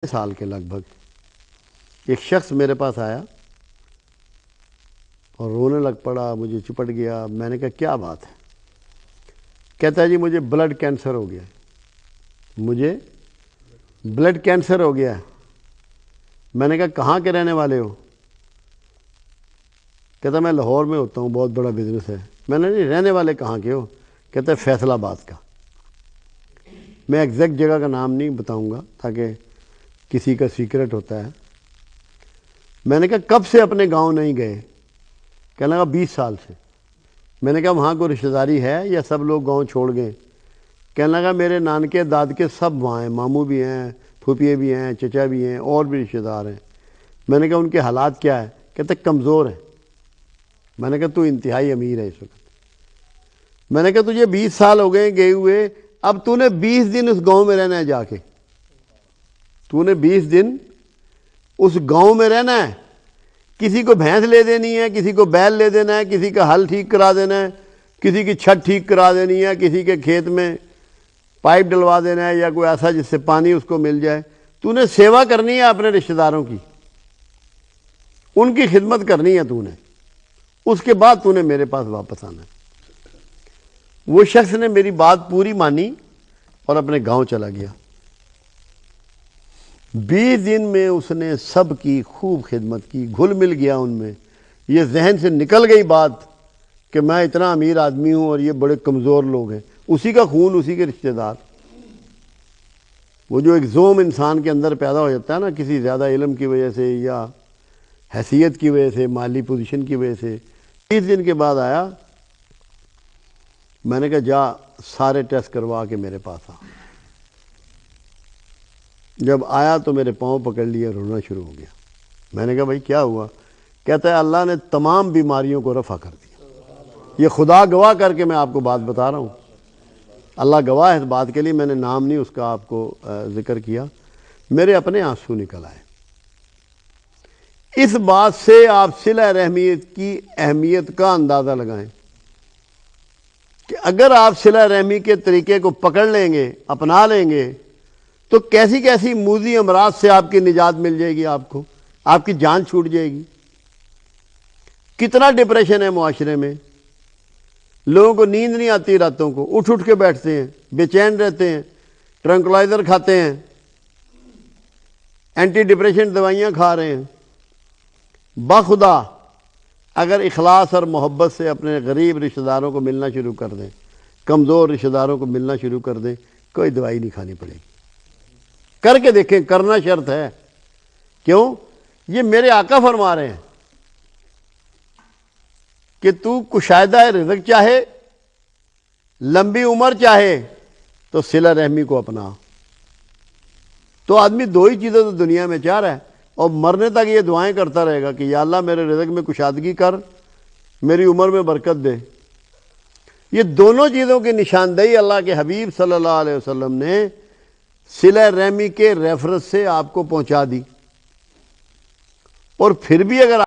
سال کے لگ بھگ ایک شخص میرے پاس آیا اور رونے لگ پڑا، مجھے چپٹ گیا۔ میں نے کہا کیا بات ہے؟ کہتا ہے جی مجھے بلڈ کینسر ہو گیا، مجھے بلڈ کینسر ہو گیا ہے۔ میں نے کہا کہاں کے رہنے والے ہو؟ کہتا میں لاہور میں ہوتا ہوں، بہت بڑا بزنس ہے۔ میں نے نہیں، رہنے والے کہاں کے ہو؟ کہتا ہے فیصل آباد کا۔ میں ایگزیکٹ جگہ کا نام نہیں بتاؤں گا تاکہ کسی کا سیکرٹ ہوتا ہے۔ میں نے کہا کب سے اپنے گاؤں نہیں گئے؟ کہنے لگا 20 سال سے۔ میں نے کہا وہاں کوئی رشتہ داری ہے یا سب لوگ گاؤں چھوڑ گئے؟ کہنے لگا میرے نانکے دادکے سب وہاں ہیں، ماموں بھی ہیں، پھوپھیے بھی ہیں، چچا بھی ہیں، اور بھی رشتہ دار ہیں۔ میں نے کہا ان کے حالات کیا ہے؟ کہتے کمزور ہیں۔ میں نے کہا تو انتہائی امیر ہے اس وقت۔ میں نے کہا تجھے 20 سال ہو گئے گئے ہوئے، اب تو نے 20 دن اس گاؤں میں رہنا ہے جا کے۔ تو نے 20 دن اس گاؤں میں رہنا ہے، کسی کو بھینس لے دینی ہے، کسی کو بیل لے دینا ہے، کسی کا ہل ٹھیک کرا دینا ہے، کسی کی چھت ٹھیک کرا دینی ہے، کسی کے کھیت میں پائپ ڈلوا دینا ہے یا کوئی ایسا جس سے پانی اس کو مل جائے۔ تو نے سیوا کرنی ہے اپنے رشتہ داروں کی، ان کی خدمت کرنی ہے تو نے، اس کے بعد تو نے میرے پاس واپس آنا ہے۔ وہ شخص نے میری بات پوری مانی اور اپنے گاؤں چلا گیا۔ 20 دن میں اس نے سب کی خوب خدمت کی، گھل مل گیا ان میں۔ یہ ذہن سے نکل گئی بات کہ میں اتنا امیر آدمی ہوں اور یہ بڑے کمزور لوگ ہیں۔ اسی کا خون، اسی کے رشتہ دار۔ وہ جو ایک زوم انسان کے اندر پیدا ہو جاتا ہے نا، کسی زیادہ علم کی وجہ سے یا حیثیت کی وجہ سے، مالی پوزیشن کی وجہ سے۔ 20 دن کے بعد آیا، میں نے کہا جا سارے ٹیسٹ کروا کے میرے پاس آ۔ جب آیا تو میرے پاؤں پکڑ لیے، رونا شروع ہو گیا۔ میں نے کہا بھائی کیا ہوا؟ کہتا ہے اللہ نے تمام بیماریوں کو رفع کر دیا۔ یہ خدا گواہ کر کے میں آپ کو بات بتا رہا ہوں، اللہ گواہ ہے اس بات کے لیے، میں نے نام نہیں اس کا آپ کو ذکر کیا۔ میرے اپنے آنسو نکل آئے۔ اس بات سے آپ صلہ رحمیت کی اہمیت کا اندازہ لگائیں کہ اگر آپ صلہ رحمی کے طریقے کو پکڑ لیں گے، اپنا لیں گے، تو کیسی کیسی موذی امراض سے آپ کی نجات مل جائے گی، آپ کو آپ کی جان چھوٹ جائے گی۔ کتنا ڈپریشن ہے معاشرے میں، لوگوں کو نیند نہیں آتی، راتوں کو اٹھ اٹھ کے بیٹھتے ہیں، بے چین رہتے ہیں، ٹرنکلائزر کھاتے ہیں، اینٹی ڈپریشن دوائیاں کھا رہے ہیں۔ بخدا اگر اخلاص اور محبت سے اپنے غریب رشتہ داروں کو ملنا شروع کر دیں، کمزور رشتہ داروں کو ملنا شروع کر دیں، کوئی دوائی نہیں کھانی پڑے گی۔ کر کے دیکھیں، کرنا شرط ہے۔ کیوں؟ یہ میرے آقا فرما رہے ہیں کہ تو کشادہ رزق چاہے، لمبی عمر چاہے، تو صلہ رحمی کو اپنا۔ تو آدمی دو ہی چیزیں تو دنیا میں چاہ رہا ہے، اور مرنے تک یہ دعائیں کرتا رہے گا کہ یا اللہ میرے رزق میں کشادگی کر، میری عمر میں برکت دے۔ یہ دونوں چیزوں کی نشاندہی اللہ کے حبیب صلی اللہ علیہ وسلم نے صلہ رحمی کے ریفرنس سے آپ کو پہنچا دی۔ اور پھر بھی اگر